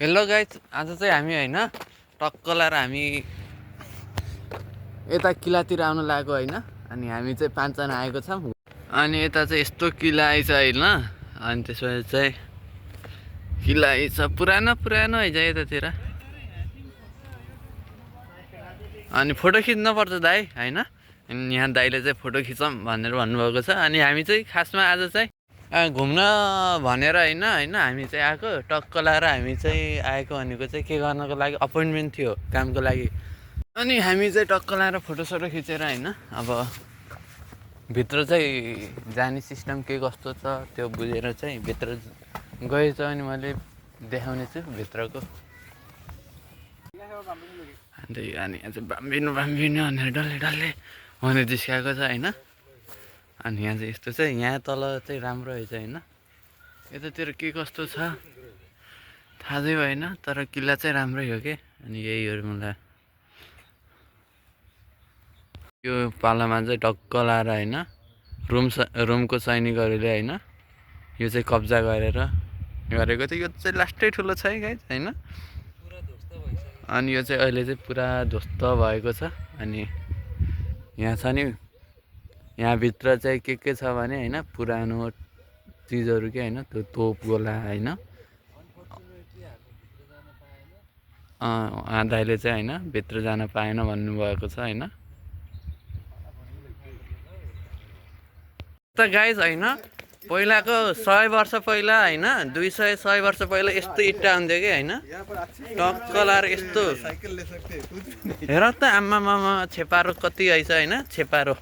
Hello guys, आज चाहिँ हामी होइन टक्क लाएर हामी यता किल्लातिर आउनु लागेको होइन। अनि हामी चाहिँ 5 जना आएको छौँ। अनि यता चाहिँ यस्तो किल्ला आइछ होइन। अनि त्यसपछि चाहिँ किल्ला आइछ पुरानो पुरानो आइछ यतातिर। अनि फोटो खिच्नुपर्छ दाइ होइन। अनि यहाँ दाइले चाहिँ फोटो खिचौँ भनेर भन्नुभएको छ। अनि हामी चाहिँ खासमा आज चाहिँ घुम्न भनेर होइन हामी चाहिँ आएको टक्क लाएर हामी चाहिँ आएको भनेको चाहिँ के गर्नको लागि अपोइन्टमेन्ट थियो कामको लागि। अनि हामी चाहिँ टक्क लाएर फोटोसोटो खिचेर होइन अब भित्र चाहिँ जाने सिस्टम के कस्तो छ त्यो बुझेर चाहिँ भित्र गएछ अनि मैले देखाउने छु भित्रको। अन्त अनि यहाँ चाहिँ बाम्बिनु भनेर डल्ले डल्ले भनेर जिस्काएको छ होइन। अनि यहाँ चाहिँ यस्तो चाहिँ यहाँ तल चाहिँ राम्रो रहेछ होइन। यतातिर के कस्तो छ थाहा चाहिँ भएन तर किल्ला चाहिँ राम्रै हो कि। अनि यही हो मलाई यो पालामा चाहिँ टक्क लाएर होइन रुमको सैनिकहरूले होइन यो चाहिँ कब्जा गरेर गरेको थियो। यो चाहिँ लास्टै ठुलो छ है गाइस होइन। अनि यो चाहिँ अहिले चाहिँ पुरा ध्वस्त भएको छ। अनि यहाँ छ नि यहाँभित्र चाहिँ के छ भने होइन पुरानो चिजहरू के होइन त्यो तोप गोला होइन। दाइले चाहिँ होइन भित्र जान पाएन भन्नुभएको छ होइन। त गाइज होइन पहिलाको 100 वर्ष पहिला होइन 200 वर्ष पहिला यस्तो इट्टा हुन्थ्यो कि होइन। टक्क लाएर यस्तो हेर त आमामामा छेपारो कति आइछ होइन छेपारो।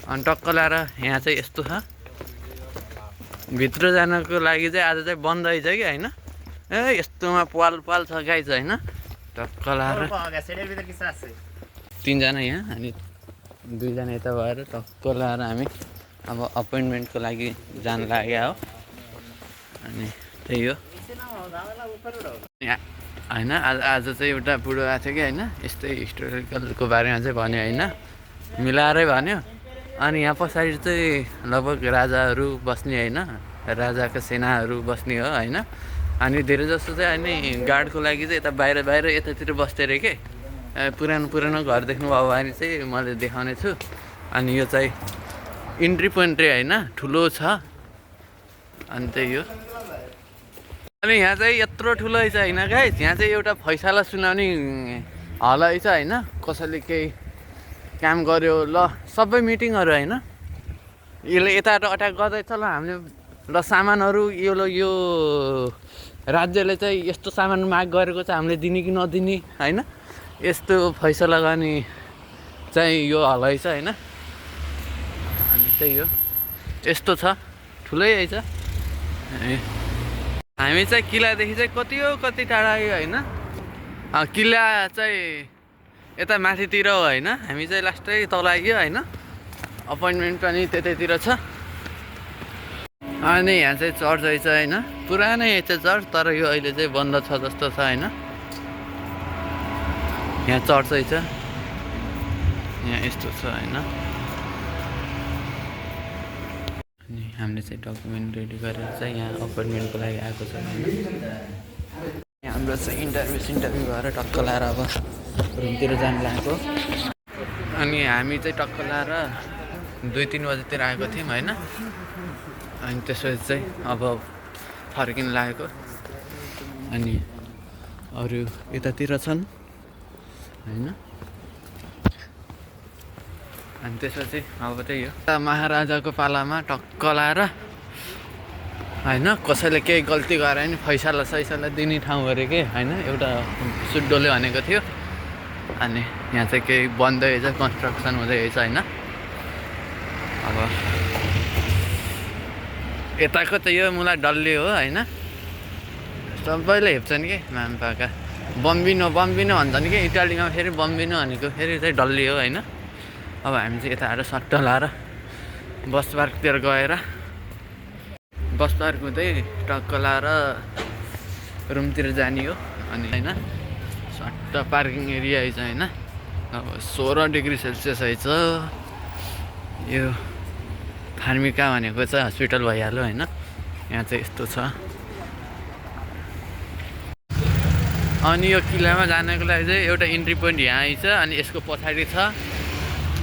अनि टक्क लाएर यहाँ चाहिँ यस्तो छ भित्र जानको लागि चाहिँ आज चाहिँ बन्द रहेछ कि होइन। ए यस्तोमा पाल पाल छ गाइज होइन। टक्क लाएर 3 जना यहाँ अनि 2 जना यता भएर टक्क लाएर हामी अब अपोइन्टमेन्टको लागि जान लाग्यो हो। अनि त्यही हो होइन। आज चाहिँ एउटा बुढो आएको थियो कि होइन यस्तै हिस्टोरिकलको बारेमा चाहिँ भन्यो होइन मिलाएरै भन्यो। अनि यहाँ पछाडि चाहिँ लगभग राजाहरू बस्ने होइन राजाको सेनाहरू बस्ने हो होइन। अनि धेरै जस्तो चाहिँ अनि गार्डको लागि चाहिँ यता बाहिर बाहिर यतातिर बस्थे अरे के। पुरानो पुरानो घर देख्नुभयो भने चाहिँ मैले देखाउने छु। अनि यो चाहिँ इन्ट्री पोइन्ट होइन ठुलो छ। अनि त्यही हो। अनि यहाँ चाहिँ यत्रो ठुलो रहेछ होइन गाइस। यहाँ चाहिँ एउटा फैसला सुनाउने हल रहेछ होइन। कसैले केही काम गर्यो ल सबै मिटिङहरू होइन यसले यता अट्याक गर्दैछ ल हामीले ल सामानहरू यो राज्यले चाहिँ यस्तो सामान माग गरेको छ हामीले दिने कि नदिने होइन यस्तो फैसला गर्ने चाहिँ यो हल रहेछ होइन। अनि त्यही हो यस्तो छ ठुलै रहेछ। हामी चाहिँ किल्लादेखि चाहिँ कति टाढा आयो होइन। किल्ला चाहिँ यता माथितिर हो होइन। हामी चाहिँ लास्टै तल आइयो होइन। अपोइन्टमेन्ट पनि त्यतैतिर छ। अनि यहाँ चाहिँ चर्च रहेछ होइन पुरानै रहेछ चर्च तर यो अहिले चाहिँ बन्द छ जस्तो छ होइन। यहाँ चर्च रहेछ यहाँ यस्तो छ होइन। अनि हामीले चाहिँ डकुमेन्ट रेडी गरेर चाहिँ यहाँ अपोइन्टमेन्टको लागि आएको छ होइन। हाम्रो चाहिँ इन्टरभ्यू भएर टक्क लाएर अब रुमतिर जानु लागेको। अनि हामी चाहिँ टक्क लाएर 2-3 बजीतिर आएको थियौँ होइन। अनि त्यसपछि चाहिँ अब फर्किन लागेको। अनि अरू यतातिर छन् होइन। अनि त्यसपछि अब त्यही हो महाराजाको पालामा टक्क लाएर होइन कसैले केही गल्ती गरे नि फैसला सैसला दिने ठाउँ अरे के होइन एउटा सुड्डोले भनेको थियो। अनि यहाँ चाहिँ केही बन्दै रहेछ कन्स्ट्रक्सन हुँदै रहेछ होइन। अब यताको त यो मुला डल्ले हो होइन सबैले हेप्छन् कि मामपाका बम्बिनो भन्छन् कि इटालीमा फेरि बम्बिनो भनेको फेरि चाहिँ डल्ले हो होइन। अब हामी चाहिँ यता आएर सट्ट लाएर बस पार्कतिर गएर बस पार्क हुँदै टक्क लाएर रुमतिर जाने हो। अनि होइन सट्ट पार्किङ एरिया आइछ होइन। अब 16 डिग्री सेल्सियस आइछ। यो फार्मिका भनेको चाहिँ हस्पिटल भइहाल्यो होइन। यहाँ चाहिँ यस्तो छ अनि यो किल्लामा जानको लागि चाहिँ एउटा इन्ट्री पोइन्ट यहाँ आइछ अनि यसको पछाडि छ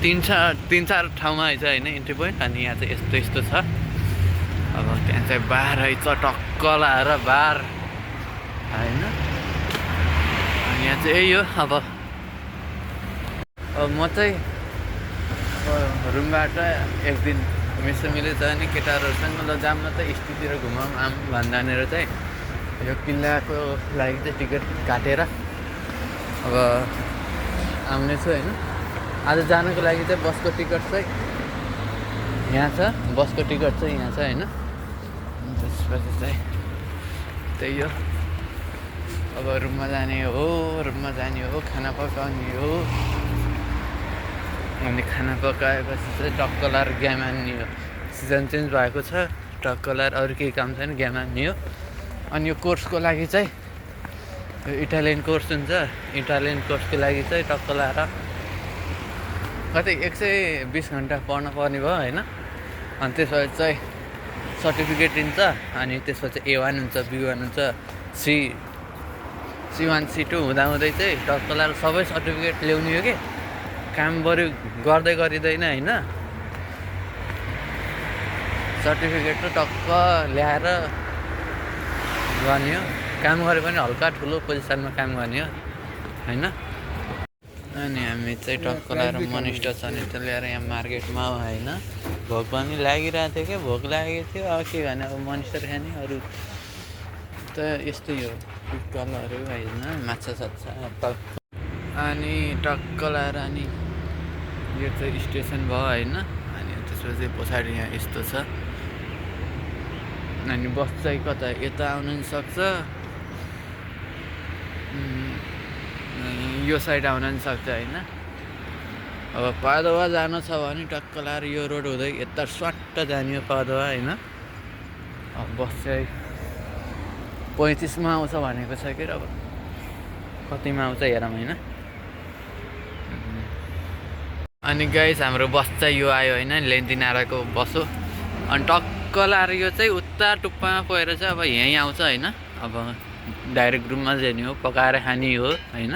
तिन चार ठाउँमा आइछ होइन इन्ट्री पोइन्ट अनि यहाँ चाहिँ यस्तो यस्तो छ अब त्यहाँ चाहिँ बार आइछ टक्क लाएर बार होइन अनि यहाँ चाहिँ यही हो अब म चाहिँ रुमबाट एक दिन मिसो मिले छ अनि केटाहरूसँग ल जाम त स्टीतिर घुमाउँ आम भन्दानेर चाहिँ यो किल्लाको लागि चाहिँ टिकट काटेर अब आउने छु होइन आज जानको लागि चाहिँ बसको टिकट चाहिँ यहाँ छ बसको टिकट चाहिँ यहाँ छ होइन त्यसपछि चाहिँ त्यही हो अब रुममा जाने हो खाना पकाउने हो अनि खाना पकाएपछि चाहिँ टक्क लाएर गेम हान्ने हो सिजन चेन्ज भएको छ टक्क लाएर अरू केही काम छैन गेम हान्ने हो अनि यो कोर्सको लागि चाहिँ यो इटालियन कोर्स हुन्छ इटालियन कोर्सको लागि चाहिँ टक्क लाएर कतै 120 घन्टा पढ्न पर्ने भयो होइन अनि त्यसपछि चाहिँ सर्टिफिकेट दिन्छ अनि त्यसपछि A1 हुन्छ B1 हुन्छ C1 C2 हुँदाहुँदै चाहिँ टक्क लाएर सबै सर्टिफिकेट ल्याउने हो कि काम बरु गर्दै गरिँदैन होइन सर्टिफिकेट त टक्क ल्याएर गर्ने हो काम गरे पनि हल्का ठुलो पोजिसनमा काम गर्ने हो होइन अनि हामी चाहिँ टक्क लाएर मनी स्टेसन त ल्याएर यहाँ मार्केटमा होइन भोक पनि लागिरहेको थियो क्या भोक लागेको थियो अब के गर्ने अब मनिस्टर खाने अरू त यस्तै हो कलहरू होइन माछा साछा अनि टक्क लाएर अनि यो चाहिँ स्टेसन भयो होइन अनि त्यसपछि पछाडि यहाँ यस्तो छ अनि बस चाहिँ कता यता आउनु पनि सक्छ यो साइड आउन पनि सक्छ होइन अब पादोवा जानु छ भने टक्क लाएर यो रोड हुँदै यता स्वाट्ट जाने हो पादोवा होइन अब बस चाहिँ 35मा आउँछ भनेको छ कि अब कतिमा आउँछ हेरौँ होइन अनि गाइस हाम्रो बस चाहिँ यो आयो होइन लेन्टिनाराको बस हो अनि टक्क लाएर यो चाहिँ उता टुप्पामा परेर चाहिँ अब यहीँ आउँछ होइन अब डाइरेक्ट रुममा जाने हो पकाएर खाने हो होइन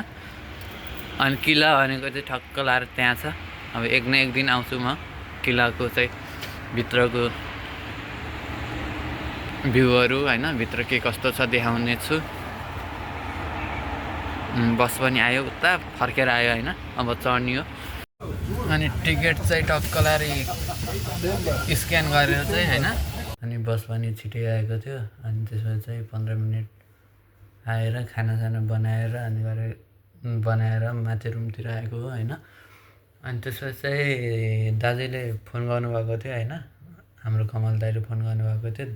अनि किल्ला भनेको चाहिँ ठक्क लाएर त्यहाँ छ अब एक न एक दिन आउँछु म किल्लाको चाहिँ भित्रको भ्यूहरू होइन भित्र के कस्तो छ देखाउने छु बस पनि आयो उता फर्केर आयो होइन अब चढ्ने हो अनि टिकट चाहिँ टक्क लाएर स्क्यान गरेर चाहिँ होइन अनि बस पनि छिटै आएको थियो अनि त्यसमा चाहिँ 15 मिनट आएर खानासाना बनाएर माथि रुमतिर आएको हो होइन अनि त्यसपछि चाहिँ दाजुले फोन गर्नुभएको थियो होइन हाम्रो कमल दाइले फोन गर्नुभएको थियो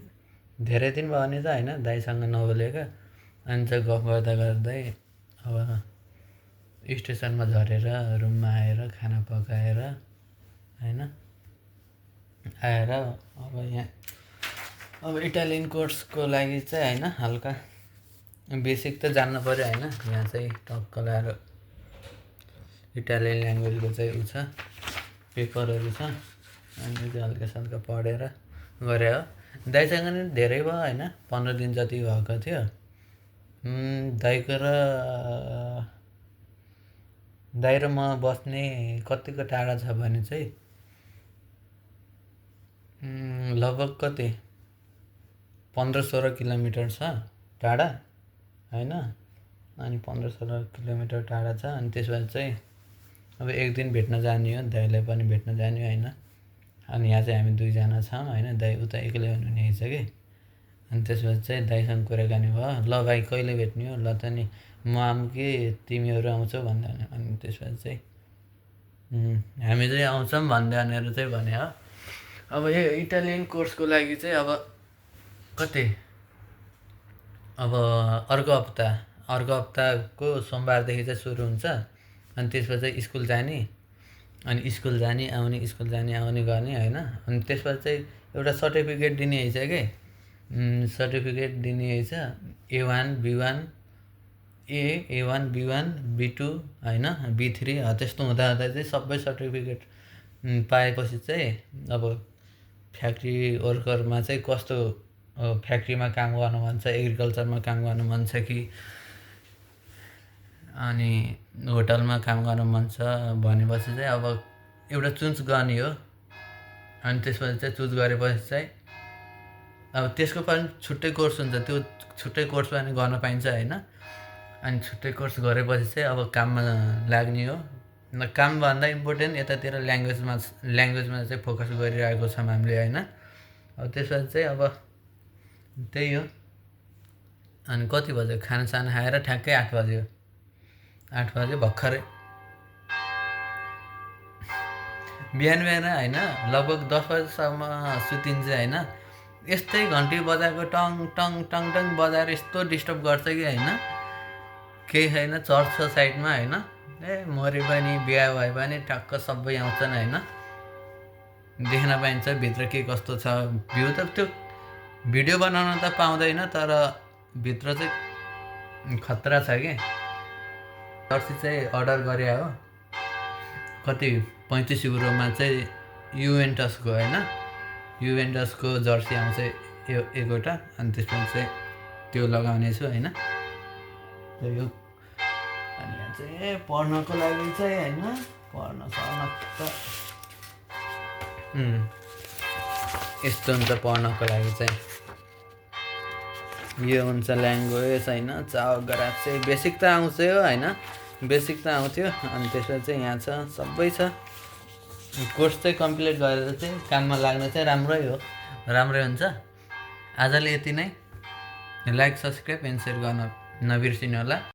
धेरै दिन भयो भने त होइन दाइसँग नबोलेको अनि चाहिँ गफ गर्दा गर्दै अब स्टेसनमा झरेर रुममा आएर खाना पकाएर होइन आएर अब यहाँ अब इटालियन कोर्सको लागि चाहिँ होइन हल्का बेसिक त जान्नु पऱ्यो होइन यहाँ चाहिँ टक्क लाएर इटालियन ल्याङ्ग्वेजको चाहिँ उ छ पेपरहरू छ अनि चाहिँ हल्का सल्का पढेर गरे हो दाइसँग नि धेरै भयो होइन 15 दिन जति भएको थियो दाइ र म बस्ने कतिको टाढा छ भने चाहिँ लगभग कति 15-16 किलोमिटर छ टाढा होइन अनि 15-16 किलोमिटर टाढा छ अनि त्यसबाट चाहिँ अब एक दिन भेट्न जाने हो दाइलाई पनि भेट्न जाने होइन अनि यहाँ चाहिँ हामी दुईजना छौँ होइन दाइ उता एक्लै हुनुहुने रहेछ कि अनि त्यसपछि चाहिँ दाइसँग कुराकानी भयो ल भाइ कहिले भेट्ने हो ल त नि म आऊँ कि तिमीहरू आउँछौ भन्दा अनि त्यसपछि चाहिँ हामी चाहिँ आउँछौँ भन्दै भनेर चाहिँ भने हो अब यो इटालियन कोर्सको लागि चाहिँ अब कति अब अर्को हप्ताको सोमबारदेखि चाहिँ सुरु हुन्छ अनि त्यसपछि स्कुल जाने अनि स्कुल जाने आउने गर्ने होइन अनि त्यसपछि चाहिँ एउटा सर्टिफिकेट दिने रहेछ कि सर्टिफिकेट दिने रहेछ A1 B1 A1 B1 B2 होइन B3 त्यस्तो हुँदा चाहिँ सबै सर्टिफिकेट पाएपछि चाहिँ अब फ्याक्ट्री वर्करमा चाहिँ कस्तो फ्याक्ट्रीमा काम गर्नु मन छ एग्रिकल्चरमा काम गर्नु मन छ कि अनि होटलमा काम गर्न मन छ भनेपछि चाहिँ अब एउटा चुज गर्ने हो। अनि त्यसपछि चाहिँ चुज गरेपछि चाहिँ अब त्यसको पनि छुट्टै कोर्स हुन्छ, त्यो छुट्टै कोर्स पनि गर्न पाइन्छ होइन। अनि छुट्टै कोर्स गरेपछि चाहिँ अब काममा लाग्ने हो। कामभन्दा इम्पोर्टेन्ट यतातिर ल्याङ्ग्वेजमा चाहिँ फोकस गरिरहेको छौँ हामीले होइन। अब त्यसपछि चाहिँ अब त्यही हो। अनि कति बज्यो खानासाना खाएर ठ्याक्कै 8 बज्यो। 8 बज्यो भर्खरै। बिहान होइन लगभग 10 बजीसम्म सुतिन्छ होइन। यस्तै घन्टी बजाएको टङ टङ टङ टङ बजाएर यस्तो डिस्टर्ब गर्छ कि होइन, केही छैन। चर्च छ साइडमा होइन, मरे पनि बिहा भए पनि ठ्याक्क सबै आउँछन् होइन, देख्न पाइन्छ भित्र के कस्तो छ। भ्यू त त्यो भिडियो बनाउन त पाउँदैन, तर भित्र चाहिँ खतरा छ कि। जर्सी चाहिँ अर्डर गरे हो कति 35 युरोमा चाहिँ युभेन्टसको होइन, युभेन्टसको जर्सी आउँछ यो एकवटा। अनि त्यसमा चाहिँ त्यो लगाउने छु होइन। यो अनि यहाँ चाहिँ पढ्नको लागि चाहिँ होइन, पढ्न त यस्तो हुन्छ। पढ्नको लागि चाहिँ यो हुन्छ ल्याङ्ग्वेज होइन। चावगरा चाहिँ बेसिक त आउँछ होइन, बेसिक त आउँथ्यो। अनि त्यसमा चाहिँ यहाँ छ सबै छ। कोर्स चाहिँ कम्प्लिट गरेर चाहिँ काममा लाग्न चाहिँ राम्रै हुन्छ। आजले यति नै। लाइक सब्सक्राइब एन्ड सेयर गर्न नबिर्सिनु होला।